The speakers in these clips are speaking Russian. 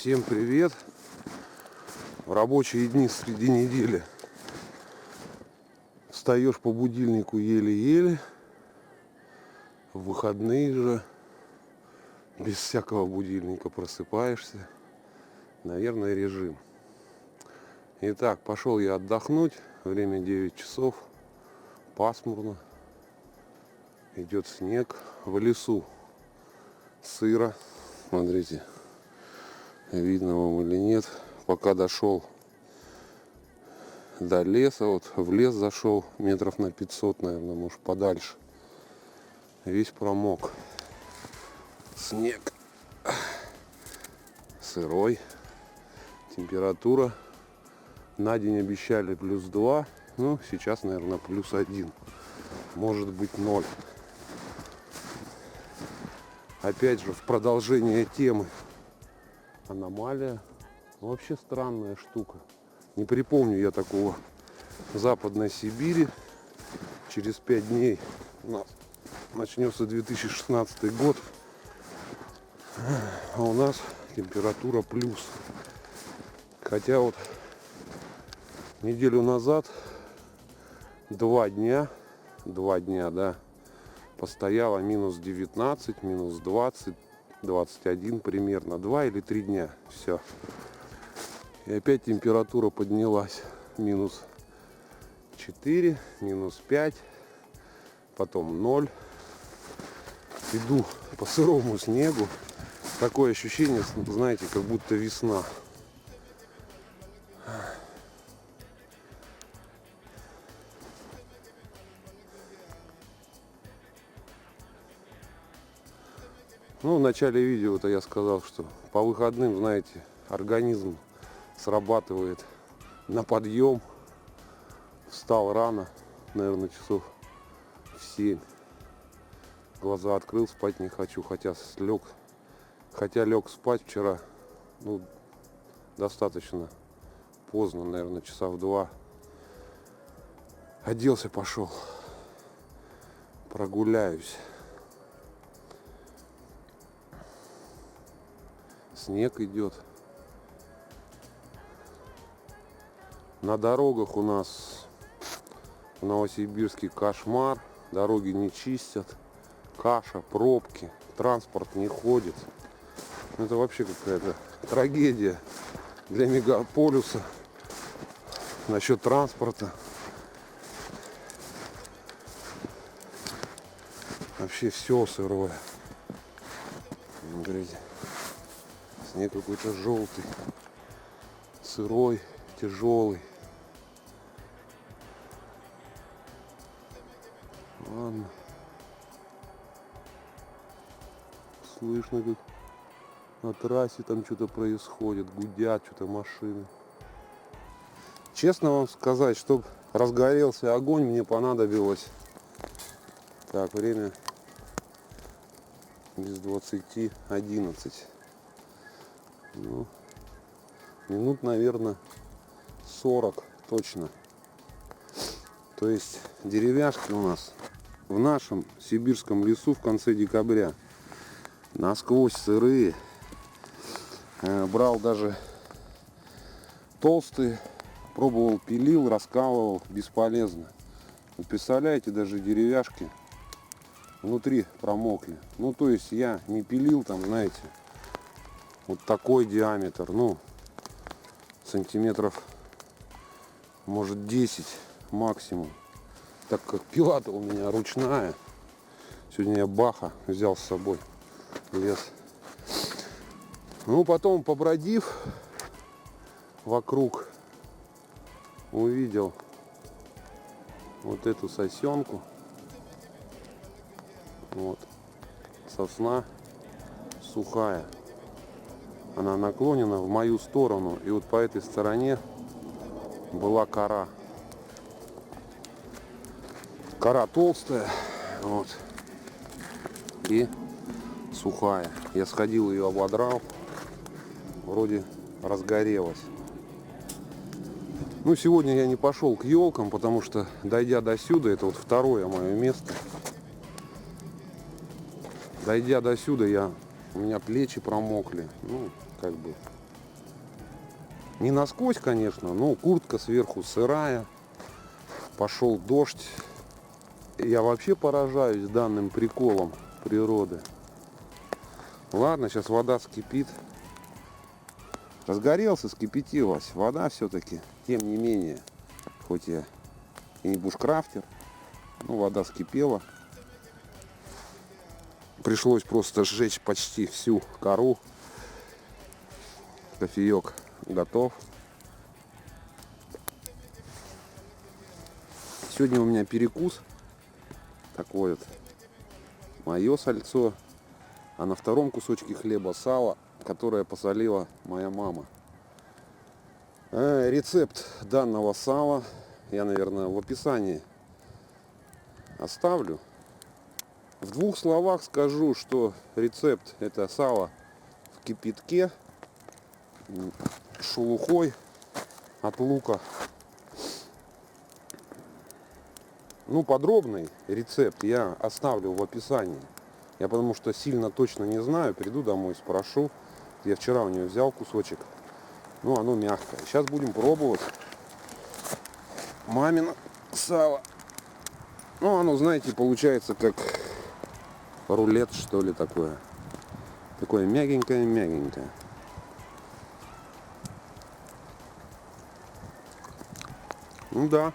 Всем привет! В рабочие дни среди недели встаешь по будильнику еле-еле. В выходные же без всякого будильника просыпаешься. Наверное, режим. Итак, пошел я отдохнуть. Время 9 часов. Пасмурно. Идет снег. В лесу сыро. Смотрите, видно вам или нет. Пока дошел до леса, вот в лес зашел метров на 500, наверное, может подальше. Весь промок. Снег сырой. Температура на день обещали +2. Ну, сейчас, наверное, +1. Может быть 0. Опять же, в продолжение темы аномалия. Вообще странная штука. Не припомню я такого в Западной Сибири. Через 5 дней у нас начнется 2016 год. А у нас температура плюс. Хотя вот неделю назад 2 дня, да, постояло -19, -20, 21 примерно. 2 или 3 дня. Все. И опять температура поднялась. -4, -5, потом 0. Иду по сырому снегу. Такое ощущение, знаете, как будто весна. Ну, в начале видео-то я сказал, что по выходным, знаете, организм срабатывает на подъем. Встал рано, наверное, часов в 7. Глаза открыл, спать не хочу, хотя лег спать вчера, ну, достаточно поздно, наверное, часа в 2. Оделся, пошел, прогуляюсь. Снег идет. На дорогах у нас в Новосибирске кошмар. Дороги не чистят. Каша, пробки. Транспорт не ходит. Это вообще какая-то трагедия для мегаполиса. Насчет транспорта. Вообще все сырое. Смотрите. Снег какой-то желтый. Сырой, тяжелый. Ладно. Слышно, как на трассе там что-то происходит. Гудят что-то машины. Честно вам сказать, чтобы разгорелся огонь, мне понадобилось. Так, время без 20:11. Ну, минут, наверное, 40 точно. То есть деревяшки у нас в нашем сибирском лесу в конце декабря насквозь сырые. Брал даже толстые, пробовал, пилил, раскалывал, бесполезно. Вы представляете, даже деревяшки внутри промокли. Ну, то есть я не пилил там, знаете, вот такой диаметр, ну, сантиметров, может, 10 максимум. Так как пила-то у меня ручная. Сегодня я баха взял с собой в лес. Ну, потом, побродив вокруг, увидел вот эту сосенку. Вот. Сосна сухая. Она наклонена в мою сторону. И вот по этой стороне была кора. Кора толстая. Вот. И сухая. Я сходил, ее ободрал. Вроде разгорелась. Ну, сегодня я не пошел к елкам, потому что, дойдя до сюда, это вот второе мое место. Дойдя до сюда, у меня плечи промокли. Ну, как бы Не насквозь, конечно, но куртка сверху сырая. Пошел дождь. Я вообще поражаюсь данным приколом природы. Ладно, сейчас вода вскипит. Разгорелся, скипятилась. Вода все-таки, тем не менее. Хоть я и не бушкрафтер, но вода вскипела. Пришлось просто сжечь почти всю кору. Кофеек готов. Сегодня у меня перекус. Такой вот. Мое сальцо. А на втором кусочке хлеба сало, которое посолила моя мама. Рецепт данного сала я, наверное, в описании оставлю. В двух словах скажу, что рецепт — это сало в кипятке с шелухой от лука. Ну, подробный рецепт я оставлю в описании. Я потому что сильно точно не знаю. Приду домой, спрошу. Я вчера у нее взял кусочек. Ну, оно мягкое. Сейчас будем пробовать мамино сало. Ну, оно, знаете, получается как рулет, что ли, такое. Такое мягенькое-мягенькое. Ну да.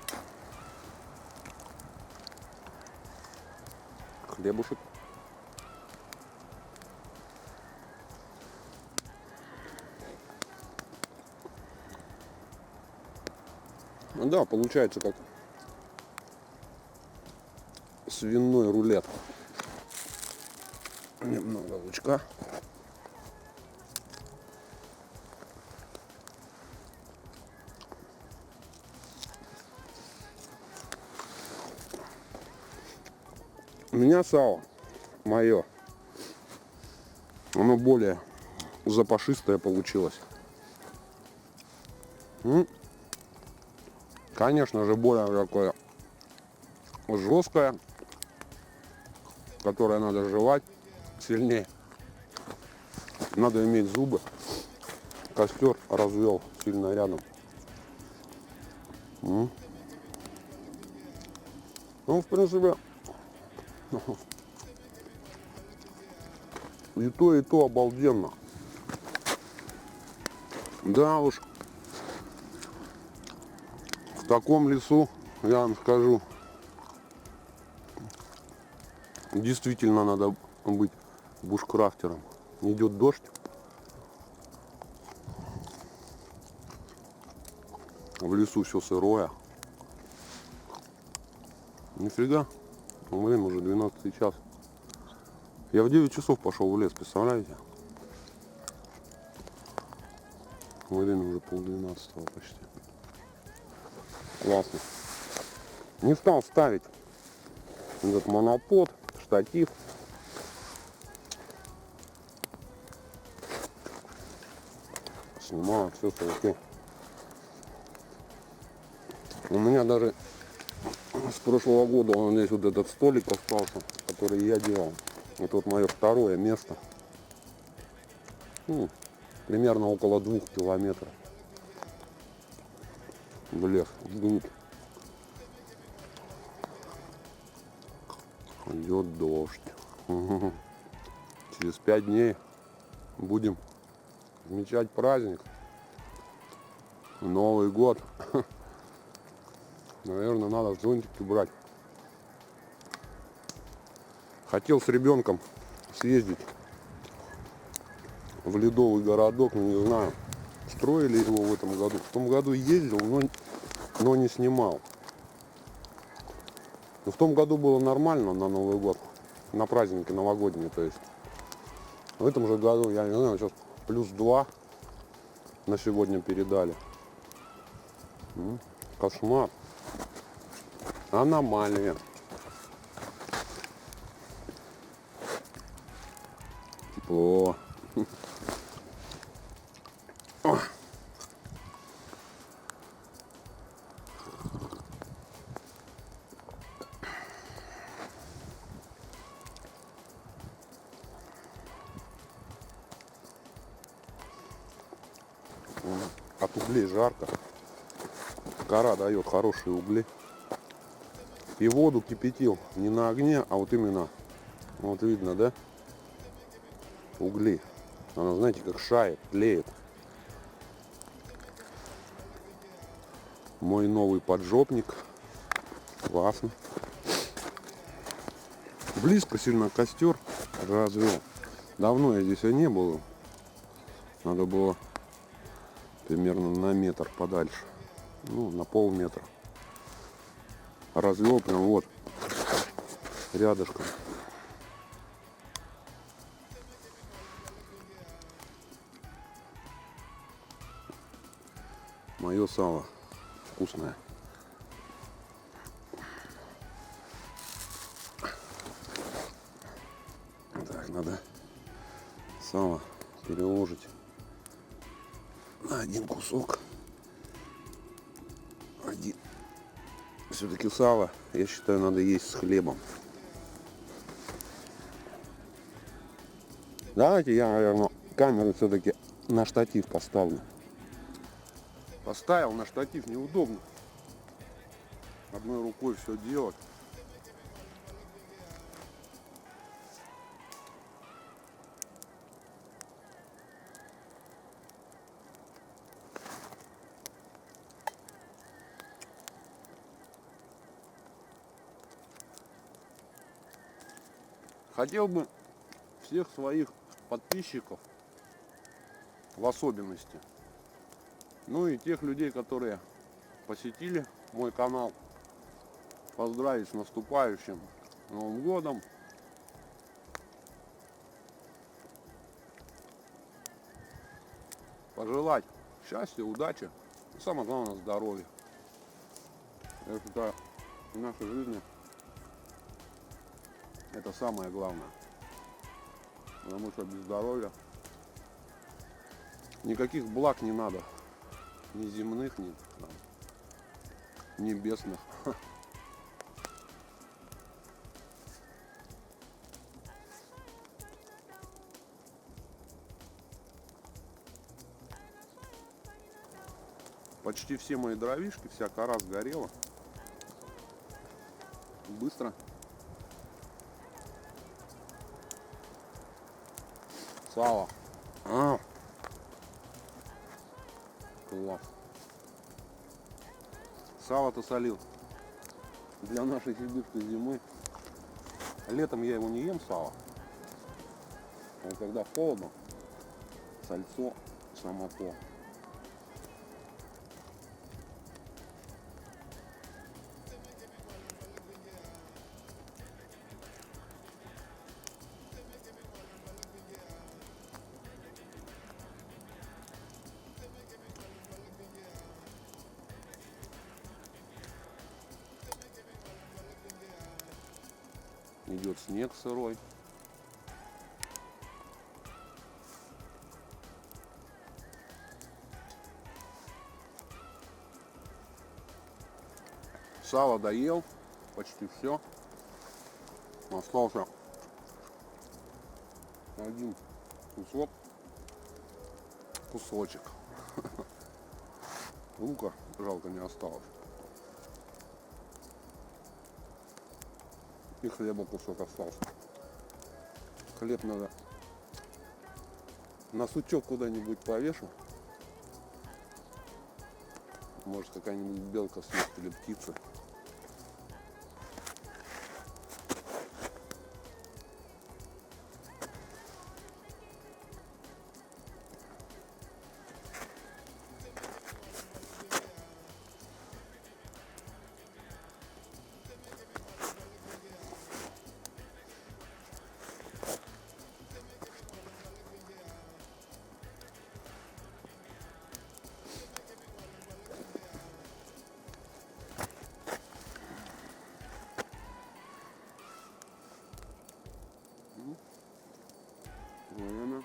Хлебушек. Ну да, получается как свиной рулет. Немного лучка. У меня сало мое. Оно более запашистое получилось. Конечно же, более такое жесткое, которое надо жевать сильнее. Надо иметь зубы. Костер развел сильно рядом. Ну, в принципе, и то обалденно. Да уж, в таком лесу, я вам скажу, действительно надо быть бушкрафтером. Идет дождь. В лесу все сырое. Нифига. Блин, уже 12 час. Я в 9 часов пошел в лес, представляете? Блин, уже 11:30 почти. Классно. Не стал ставить этот монопод, штатив. Снимаю все с руки. У меня даже с прошлого года он здесь вот этот столик остался, который я делал. Это вот мое второе место. Примерно около 2 километров в лес, вглубь. Идет дождь. Через 5 дней будем отмечать праздник. Новый год. Наверное, надо зонтики брать. Хотел с ребенком съездить в ледовый городок, но не знаю, строили его в этом году. В том году ездил, но не снимал. Но в том году было нормально на Новый год, на праздники новогодние, то есть. В этом же году, я не знаю, сейчас +2 на сегодня передали. Кошмар. Аномалия. Тепло. от углей жарко. Кора дает хорошие угли. И воду кипятил не на огне, а вот именно, вот видно, да, угли. Она, знаете, как шает, тлеет. Мой новый поджопник. Классно. Близко сильно костер развел. Давно я здесь не был. Надо было примерно на метр подальше. Ну, на полметра. Развел прям вот рядышком. Мое сало вкусное. Так, надо сало переложить на один кусок. Один. Все-таки сало, я считаю, надо есть с хлебом. Давайте я, наверное, камеру все-таки на штатив поставлю. Поставил на штатив, неудобно. Одной рукой все делать. Хотел бы всех своих подписчиков, в особенности, ну и тех людей, которые посетили мой канал, поздравить с наступающим Новым годом. Пожелать счастья, удачи и самое главное здоровья. Я считаю, в нашей жизни это самое главное. Потому что без здоровья никаких благ не надо. Ни земных, ни там, небесных. Почти все мои дровишки, вся кора сгорела. Быстро. Сало. Класс. Сало-то солил для нашей сибирской зимы. Летом я его не ем, сало. А когда холодно, сальцо само то. Идет снег сырой. Сало доел, почти все. Остался один кусочек. Лука жалко не осталось. И хлеба кусок остался. Хлеб надо на сучок куда-нибудь повешу. Может, какая-нибудь белка съест или птица. Время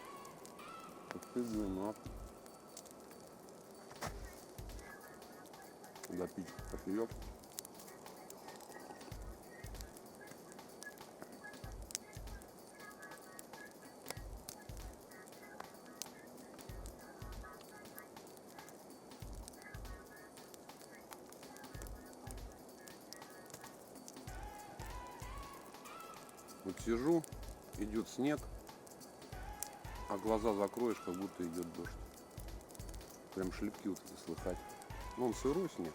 почти 12. Допить кофеек. Вот сижу, идет снег, а глаза закроешь, как будто идет дождь. Прям шлепки вот эти слыхать. Ну, он сырой снег.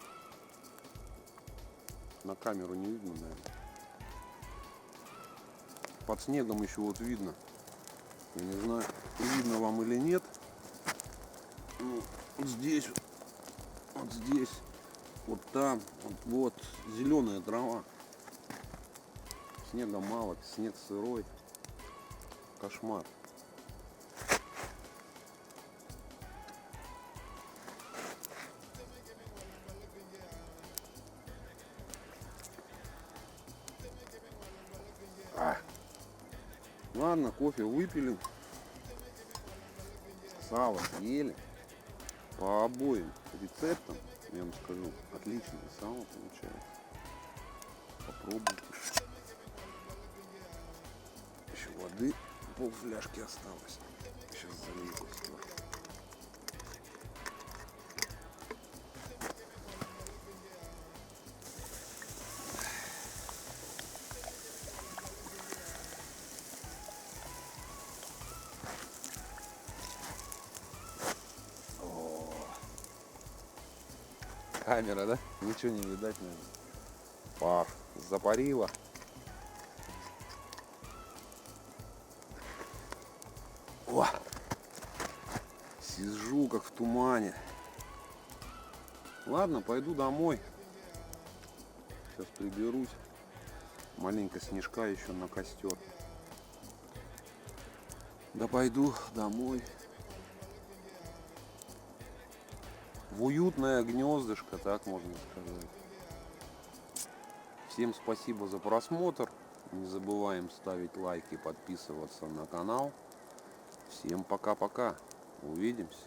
На камеру не видно, наверное. Под снегом еще вот видно. Я не знаю, видно вам или нет. Ну, вот здесь, вот там, вот зеленая трава. Снега мало, снег сырой. Кошмар. Ладно, кофе выпили. Сало съели. По обоим рецептам, я вам скажу, отличное сало получается. Попробуйте. Еще воды полфляжки осталось. Сейчас залью кусок. Камера, да? Ничего не видать, наверное. Пар запарила. О! Сижу как в тумане. Ладно, пойду домой. Сейчас приберусь. Маленько снежка еще на костер. Да пойду домой. В уютное гнездышко, так можно сказать. Всем спасибо за просмотр. Не забываем ставить лайки, подписываться на канал. Всем пока-пока. Увидимся.